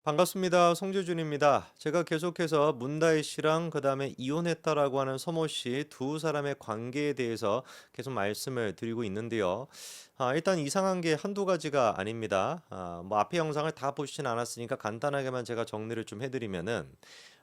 반갑습니다. 송재준입니다. 제가 계속해서 문다혜 씨랑 그다음에 이혼했다라고 하는 서모 씨 두 사람의 관계에 대해서 계속 말씀을 드리고 있는데요. 일단 이상한 게 한두 가지가 아닙니다. 뭐 앞에 영상을 다 보시진 않았으니까 간단하게만 제가 정리를 좀 해드리면은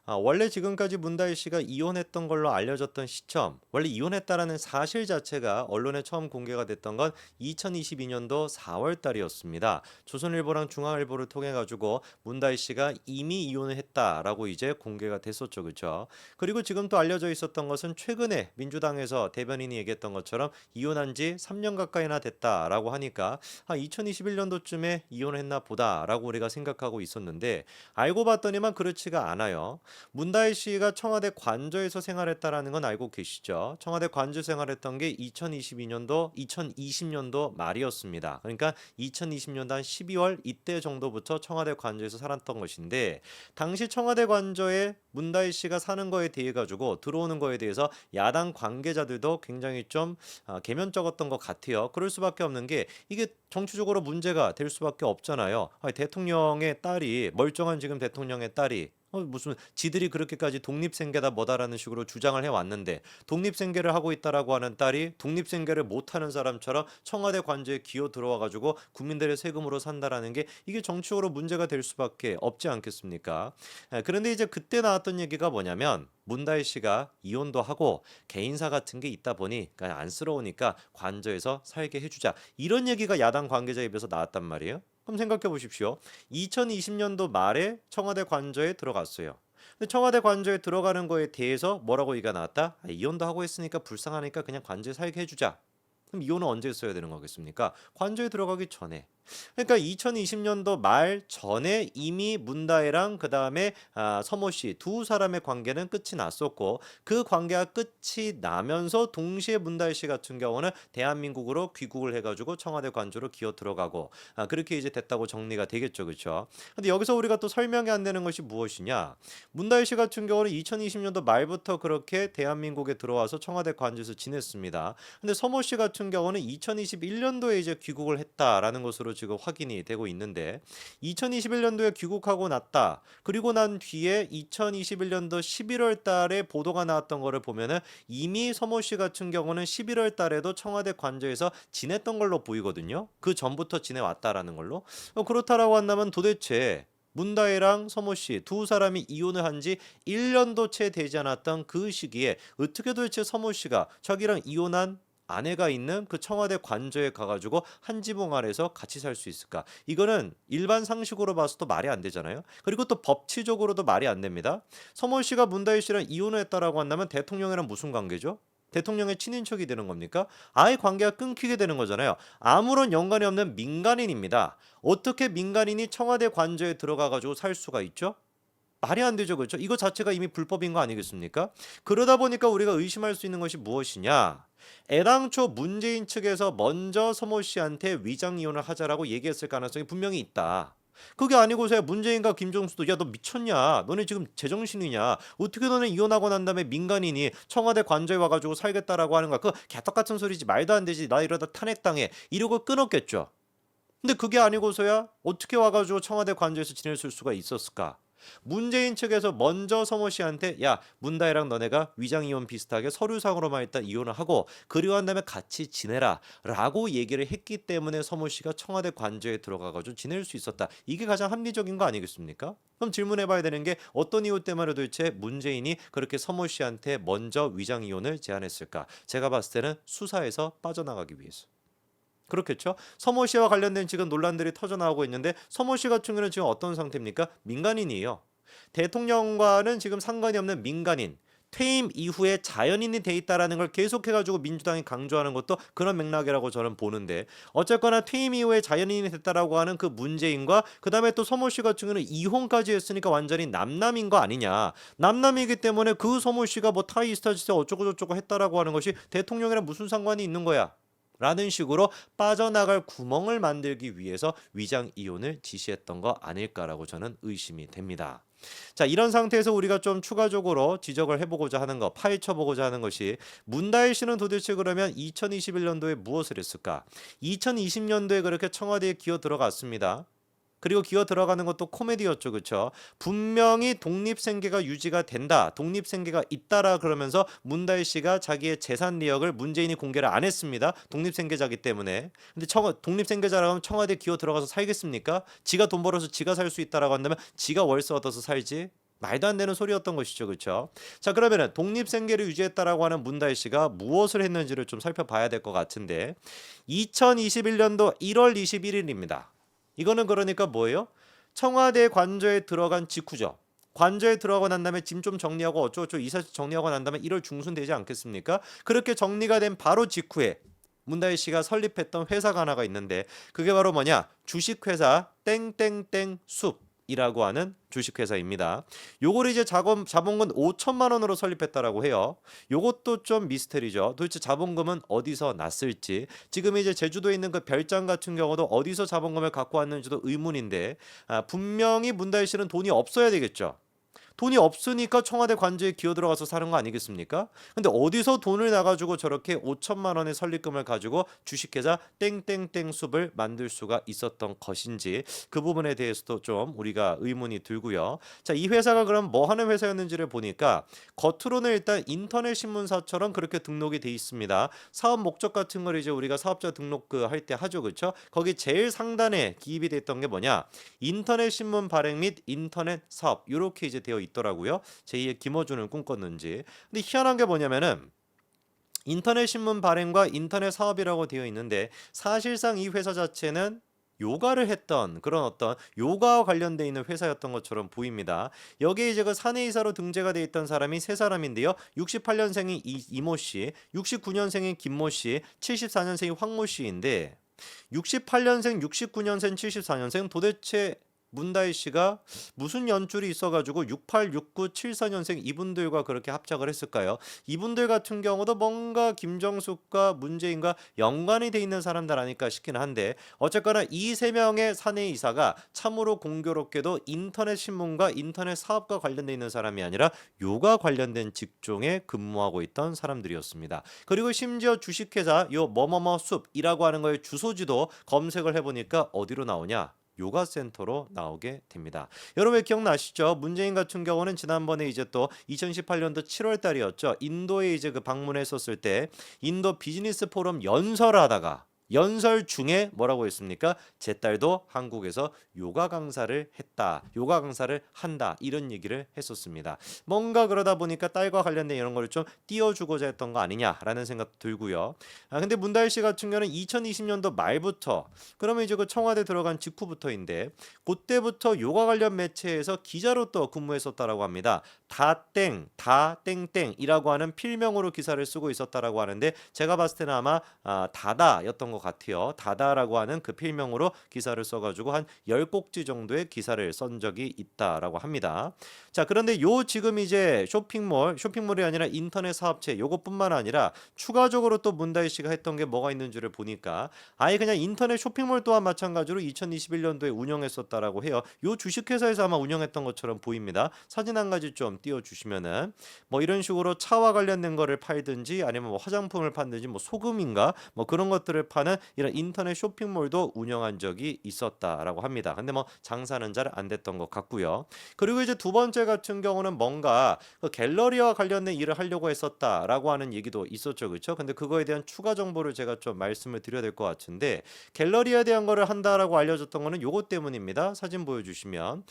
원래 지금까지 문다혜 씨가 이혼했던 걸로 알려졌던 시점, 원래 이혼했다라는 사실 자체가 언론에 처음 공개가 됐던 건 2022년도 4월 달이었습니다. 조선일보랑 중앙일보를 통해 가지고 문다혜 씨가 이미 이혼을 했다라고 이제 공개가 됐었죠. 그렇죠? 그리고 지금 또 알려져 있었던 것은 최근에 민주당에서 대변인이 얘기했던 것처럼 이혼한 지 3년 가까이나 됐다라고 하니까 2021년도쯤에 이혼을 했나 보다라고 우리가 생각하고 있었는데 알고 봤더니만 그렇지가 않아요. 문다혜 씨가 청와대 관저에서 생활했다라는 건 알고 계시죠? 청와대 관저 생활했던 게 2022년도, 2020년도 말이었습니다. 그러니까 2020년도 한 12월 이때 정도부터 청와대 관저에서 살았던 것인데 당시 청와대 관저에 문다혜 씨가 사는 거에 대해 가지고 들어오는 거에 대해서 야당 관계자들도 굉장히 좀 개면적었던 것 같아요. 그럴 수밖에 없는 게 이게 정치적으로 문제가 될 수밖에 없잖아요. 대통령의 딸이 멀쩡한 지금 대통령의 딸이 무슨 지들이 그렇게까지 독립생계다 뭐다라는 식으로 주장을 해왔는데 독립생계를 하고 있다라고 하는 딸이 독립생계를 못하는 사람처럼 청와대 관저에 기어 들어와가지고 국민들의 세금으로 산다라는 게 이게 정치적으로 문제가 될 수밖에 없지 않겠습니까? 그런데 이제 그때 나왔던 얘기가 뭐냐면 문다혜 씨가 이혼도 하고 개인사 같은 게 있다 보니 그러니까 안쓰러우니까 관저에서 살게 해주자 이런 얘기가 야당 관계자 입에서 나왔단 말이에요. 그럼 생각해 보십시오. 2020년도 말에 청와대 관저에 들어갔어요. 근데 청와대 관저에 들어가는 거에 대해서 뭐라고 얘기가 나왔다? 이혼도 하고 했으니까 불쌍하니까 그냥 관저에 살게 해주자. 그럼 이혼은 언제 했어야 되는 거겠습니까? 관저에 들어가기 전에. 그러니까 2020년도 말 전에 이미 문다혜랑 그 다음에 서모 씨 두 사람의 관계는 끝이 났었고 그 관계가 끝이 나면서 동시에 문다혜 씨 같은 경우는 대한민국으로 귀국을 해가지고 청와대 관저로 기어 들어가고 그렇게 이제 됐다고 정리가 되겠죠, 그렇죠? 근데 여기서 우리가 또 설명이 안 되는 것이 무엇이냐? 문다혜 씨 같은 경우는 2020년도 말부터 그렇게 대한민국에 들어와서 청와대 관저에서 지냈습니다. 근데 서모 씨 같은 경우는 2021년도에 이제 귀국을 했다라는 것으로 지금 확인이 되고 있는데 2021년도에 귀국하고 났다. 그리고 난 뒤에 2021년도 11월 달에 보도가 나왔던 거를 보면은 이미 서모 씨 같은 경우는 11월 달에도 청와대 관저에서 지냈던 걸로 보이거든요. 그 전부터 지내왔다라는 걸로. 그렇다라고 한다면 도대체 문다혜랑 서모 씨 두 사람이 이혼을 한 지 1년도 채 되지 않았던 그 시기에 어떻게 도대체 서모 씨가 자기랑 이혼한 아내가 있는 그 청와대 관저에 가가지고 한 지붕 아래서 같이 살 수 있을까? 이거는 일반 상식으로 봐서도 말이 안 되잖아요. 그리고 또 법치적으로도 말이 안 됩니다. 서모 씨가 문다혜 씨랑 이혼을 했다라고 한다면 대통령이랑 무슨 관계죠? 대통령의 친인척이 되는 겁니까? 아예 관계가 끊기게 되는 거잖아요. 아무런 연관이 없는 민간인입니다. 어떻게 민간인이 청와대 관저에 들어가가지고 살 수가 있죠? 말이 안 되죠. 그렇죠? 이거 자체가 이미 불법인 거 아니겠습니까? 그러다 보니까 우리가 의심할 수 있는 것이 무엇이냐? 애당초 문재인 측에서 먼저 서모 씨한테 위장 이혼을 하자라고 얘기했을 가능성이 분명히 있다. 그게 아니고서야 문재인과 김종수도 야 너 미쳤냐? 너네 지금 제정신이냐? 어떻게 너네 이혼하고 난 다음에 민간인이 청와대 관저에 와가지고 살겠다라고 하는 거야? 그 개떡 같은 소리지 말도 안 되지. 나 이러다 탄핵당해. 이러고 끊었겠죠. 근데 그게 아니고서야 어떻게 와가지고 청와대 관저에서 지낼 수가 있었을까? 문재인 측에서 먼저 서모 씨한테 야 문다혜랑 너네가 위장이혼 비슷하게 서류상으로만 일단 이혼을 하고 그리고 한 다음에 같이 지내라 라고 얘기를 했기 때문에 서모 씨가 청와대 관저에 들어가가지고 지낼 수 있었다. 이게 가장 합리적인 거 아니겠습니까? 그럼 질문해봐야 되는 게 어떤 이유 때문에 도대체 문재인이 그렇게 서모 씨한테 먼저 위장이혼을 제안했을까? 제가 봤을 때는 수사에서 빠져나가기 위해서. 그렇겠죠. 서모 씨와 관련된 지금 논란들이 터져나오고 있는데 서모 씨 같은 경우는 지금 어떤 상태입니까? 민간인이에요. 대통령과는 지금 상관이 없는 민간인. 퇴임 이후에 자연인이 돼 있다라는 걸 계속해가지고 민주당이 강조하는 것도 그런 맥락이라고 저는 보는데 어쨌거나 퇴임 이후에 자연인이 됐다라고 하는 그 문재인과 그 다음에 또 서모 씨 같은 경우는 이혼까지 했으니까 완전히 남남인 거 아니냐. 남남이기 때문에 그 서모 씨가 뭐 타이스타짓에 어쩌고저쩌고 했다라고 하는 것이 대통령이랑 무슨 상관이 있는 거야. 라는 식으로 빠져나갈 구멍을 만들기 위해서 위장 이혼을 지시했던 거 아닐까라고 저는 의심이 됩니다. 자, 이런 상태에서 우리가 좀 추가적으로 지적을 해보고자 하는 거, 파헤쳐보고자 하는 것이 문다혜 씨는 도대체 그러면 2021년도에 무엇을 했을까? 2020년도에 그렇게 청와대에 기어 들어갔습니다. 그리고 기어 들어가는 것도 코미디였죠. 그쵸? 분명히 독립생계가 유지가 된다. 독립생계가 있다라 그러면서 문다희 씨가 자기의 재산 내역을 문재인이 공개를 안 했습니다. 독립생계자기 때문에. 근데 독립생계자라고 하면 청와대 기어 들어가서 살겠습니까? 지가 돈 벌어서 지가 살 수 있다라고 한다면 지가 월세 얻어서 살지? 말도 안 되는 소리였던 것이죠. 그렇죠? 자, 그러면은 독립생계를 유지했다라고 하는 문다희 씨가 무엇을 했는지를 좀 살펴봐야 될 것 같은데 2021년도 1월 21일입니다. 이거는 그러니까 뭐예요? 청와대 관저에 들어간 직후죠. 관저에 들어가고 난 다음에 짐 좀 정리하고 어쩌고저쩌고 이사실 정리하고 난 다음에 1월 중순 되지 않겠습니까? 그렇게 정리가 된 바로 직후에 문다희 씨가 설립했던 회사가 하나가 있는데 그게 바로 뭐냐? 주식회사 땡땡땡 숲이라고 하는 주식회사입니다. 요거를 이제 자본금 5천만 원으로 설립했다라고 해요. 요것도 좀 미스터리죠. 도대체 자본금은 어디서 났을지. 지금 이제 제주도에 있는 그 별장 같은 경우도 어디서 자본금을 갖고 왔는지도 의문인데 분명히 문다희 씨는 돈이 없어야 되겠죠. 돈이 없으니까 청와대 관저에 기어 들어가서 사는 거 아니겠습니까? 근데 어디서 돈을 나가지고 저렇게 5천만 원의 설립금을 가지고 주식회사 땡땡땡 숲을 만들 수가 있었던 것인지 그 부분에 대해서도 좀 우리가 의문이 들고요. 자, 이 회사가 그럼 뭐 하는 회사였는지를 보니까 겉으로는 일단 인터넷 신문사처럼 그렇게 등록이 돼 있습니다. 사업 목적 같은 걸 이제 우리가 사업자 등록 그 할 때 하죠. 그렇죠? 거기 제일 상단에 기입이 됐던 게 뭐냐? 인터넷 신문 발행 및 인터넷 사업 이렇게 이제 되어 있더라고요. 제2의 김어준을 꿈꿨는지. 근데 희한한 게 뭐냐면은 인터넷 신문 발행과 인터넷 사업이라고 되어 있는데 사실상 이 회사 자체는 요가를 했던 그런 어떤 요가와 관련돼 있는 회사였던 것처럼 보입니다. 여기에 이제 그 사내이사로 등재가 돼 있던 사람이 세 사람인데요. 68년생이 이모 씨, 69년생이 김모 씨, 74년생이 황모 씨인데 68년생, 69년생, 74년생 도대체 문다희 씨가 무슨 연줄이 있어가지고 68, 69, 74년생 이분들과 그렇게 합작을 했을까요? 이분들 같은 경우도 뭔가 김정숙과 문재인과 연관이 돼 있는 사람들 아닐까 싶긴 한데 어쨌거나 이 세 명의 사내 이사가 참으로 공교롭게도 인터넷 신문과 인터넷 사업과 관련돼 있는 사람이 아니라 요가 관련된 직종에 근무하고 있던 사람들이었습니다. 그리고 심지어 주식회사 요 뭐뭐뭐 숲이라고 하는 거의 주소지도 검색을 해보니까 어디로 나오냐? 요가 센터로 나오게 됩니다. 여러분 기억나시죠? 문재인 같은 경우는 지난번에 이제 또 2018년도 7월 달이었죠. 인도에 이제 그 방문했었을 때 인도 비즈니스 포럼 연설하다가 연설 중에 뭐라고 했습니까? 제 딸도 한국에서 요가 강사를 했다. 요가 강사를 한다. 이런 얘기를 했었습니다. 뭔가 그러다 보니까 딸과 관련된 이런 거를 좀 띄워주고자 했던 거 아니냐라는 생각도 들고요. 근데 문다희 씨 같은 경우는 2020년도 말부터 그러면 이제 그 청와대 들어간 직후부터인데 그때부터 요가 관련 매체에서 기자로 또 근무했었다라고 합니다. 다 땡땡이라고 하는 필명으로 기사를 쓰고 있었다라고 하는데 제가 봤을 때는 아마 다다였던 것 같아요. 다다라고 하는 그 필명으로 기사를 써가지고 한 10꼭지 정도의 기사를 쓴 적이 있다라고 합니다. 자, 그런데 요 지금 이제 쇼핑몰이 아니라 인터넷 사업체 요것뿐만 아니라 추가적으로 또 문다희 씨가 했던 게 뭐가 있는지를 보니까 아예 그냥 인터넷 쇼핑몰 또한 마찬가지로 2021년도에 운영했었다라고 해요. 요 주식회사에서 아마 운영했던 것처럼 보입니다. 사진 한 가지 좀 띄워주시면은 뭐 이런 식으로 차와 관련된 거를 팔든지 아니면 뭐 화장품을 팔든지 뭐 소금인가 뭐 그런 것들을 파는 이런 인터넷 쇼핑몰도 운영한 적이 있었다라고 합니다. 근데 뭐 장사는 잘 안 됐던 것 같고요. 그리고 이제 두 번째 같은 경우는 뭔가 그 갤러리와 관련된 일을 하려고 했었다라고 하는 얘기도 있었죠. 그렇죠? 근데 그거에 대한 추가 정보를 제가 좀 말씀을 드려야 될 것 같은데 갤러리에 대한 거를 한다라고 알려졌던 거는 요것 때문입니다. 사진 보여주시면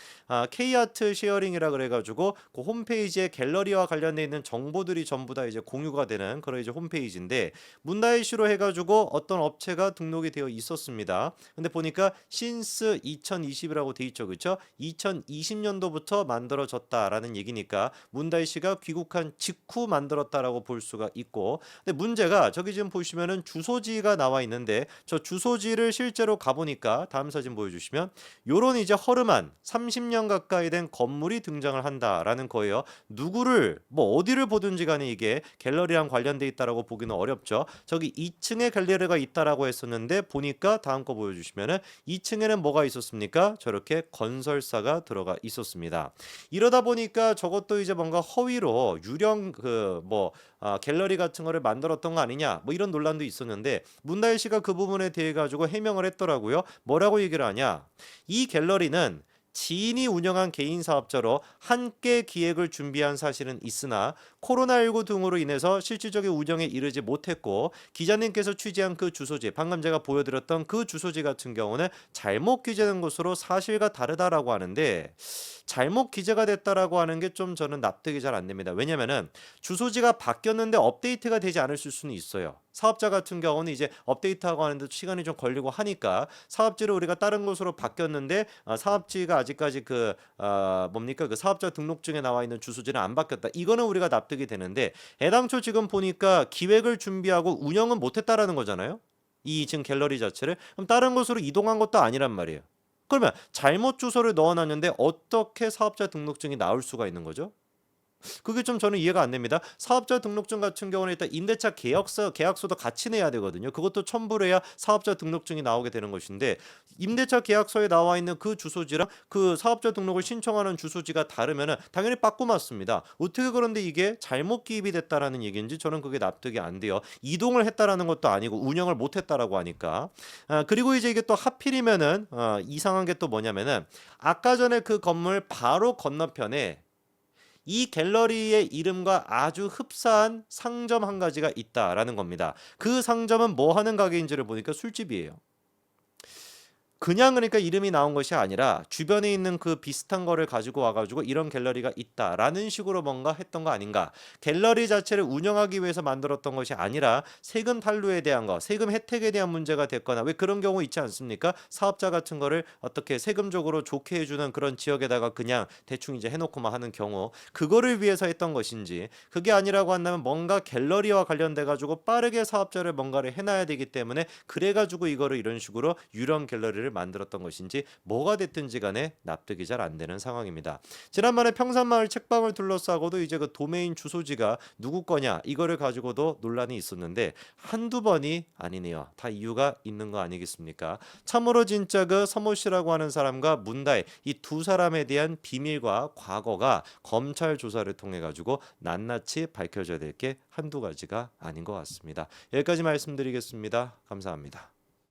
K아트 쉐어링이라 그래가지고 그 홈페이지에 갤러리와 관련돼 있는 정보들이 전부 다 이제 공유가 되는 그런 이제 홈페이지인데 문다희 씨로 해가지고 어떤 업체가 등록이 되어 있었습니다. 근데 보니까 신스 2020이라고 돼 있죠, 그렇죠? 2020년도부터 만들어졌다라는 얘기니까 문다희 씨가 귀국한 직후 만들었다라고 볼 수가 있고, 근데 문제가 저기 지금 보시면은 주소지가 나와 있는데 저 주소지를 실제로 가보니까 다음 사진 보여주시면 요런 이제 허름한 30년 가까이 된 건물이 등장을 한다라는 거예요. 누구를 뭐 어디를 보든지 간에 이게 갤러리랑 관련돼 있다라고 보기는 어렵죠. 저기 2층에 갤러리가 있다라고 있다라고 했었는데 보니까 다음 거 보여주시면은 2층에는 뭐가 있었습니까? 저렇게 건설사가 들어가 있었습니다. 이러다 보니까 저것도 이제 뭔가 허위로 유령 갤러리 같은 거를 만들었던 거 아니냐 뭐 이런 논란도 있었는데 문다일 씨가 그 부분에 대해 가지고 해명을 했더라고요. 뭐라고 얘기를 하냐? 이 갤러리는 지인이 운영한 개인 사업자로 함께 기획을 준비한 사실은 있으나 코로나19 등으로 인해서 실질적인 운영에 이르지 못했고 기자님께서 취재한 그 주소지 방금 제가 보여드렸던 그 주소지 같은 경우는 잘못 기재된 것으로 사실과 다르다라고 하는데 잘못 기재가 됐다라고 하는 게 좀 저는 납득이 잘 안 됩니다. 왜냐면은 주소지가 바뀌었는데 업데이트가 되지 않을 수는 있어요. 사업자 같은 경우는 이제 업데이트하고 하는데 시간이 좀 걸리고 하니까 사업지를 우리가 다른 곳으로 바뀌었는데 사업지가 아직까지 그 사업자 등록증에 나와 있는 주소지는 안 바뀌었다. 이거는 우리가 납득이 되는데 애당초 지금 보니까 기획을 준비하고 운영은 못했다라는 거잖아요. 이 지금 갤러리 자체를 그럼 다른 곳으로 이동한 것도 아니란 말이에요. 그러면 잘못 주소를 넣어놨는데 어떻게 사업자 등록증이 나올 수가 있는 거죠? 그게 좀 저는 이해가 안 됩니다. 사업자 등록증 같은 경우는 일단 임대차 계약서도 같이 내야 되거든요. 그것도 첨부를 해야 사업자 등록증이 나오게 되는 것인데 임대차 계약서에 나와 있는 그 주소지랑 그 사업자 등록을 신청하는 주소지가 다르면은 당연히 빠꾸 맞습니다. 어떻게 그런데 이게 잘못 기입이 됐다라는 얘기인지 저는 그게 납득이 안 돼요. 이동을 했다라는 것도 아니고 운영을 못 했다라고 하니까. 그리고 이제 이게 또 하필이면은 이상한 게 또 뭐냐면은 아까 전에 그 건물 바로 건너편에 이 갤러리의 이름과 아주 흡사한 상점 한 가지가 있다라는 겁니다. 그 상점은 뭐 하는 가게인지를 보니까 술집이에요. 그냥 그러니까 이름이 나온 것이 아니라 주변에 있는 그 비슷한 거를 가지고 와가지고 이런 갤러리가 있다라는 식으로 뭔가 했던 거 아닌가. 갤러리 자체를 운영하기 위해서 만들었던 것이 아니라 세금 탈루에 대한 거, 세금 혜택에 대한 문제가 됐거나 왜 그런 경우 있지 않습니까? 사업자 같은 거를 어떻게 세금적으로 좋게 해주는 그런 지역에다가 그냥 대충 이제 해놓고만 하는 경우 그거를 위해서 했던 것인지 그게 아니라고 한다면 뭔가 갤러리와 관련돼 가지고 빠르게 사업자를 뭔가를 해놔야 되기 때문에 그래가지고 이거를 이런 식으로 유령 갤러리를 만들었던 것인지 뭐가 됐든지 간에 납득이 잘 안 되는 상황입니다. 지난번에 평산마을 책방을 둘러싸고도 이제 그 도메인 주소지가 누구 거냐 이거를 가지고도 논란이 있었는데 한두 번이 아니네요. 다 이유가 있는 거 아니겠습니까? 참으로 진짜 그 서모 씨라고 하는 사람과 문다혜 이 두 사람에 대한 비밀과 과거가 검찰 조사를 통해 가지고 낱낱이 밝혀져야 될 게 한두 가지가 아닌 것 같습니다. 여기까지 말씀드리겠습니다. 감사합니다.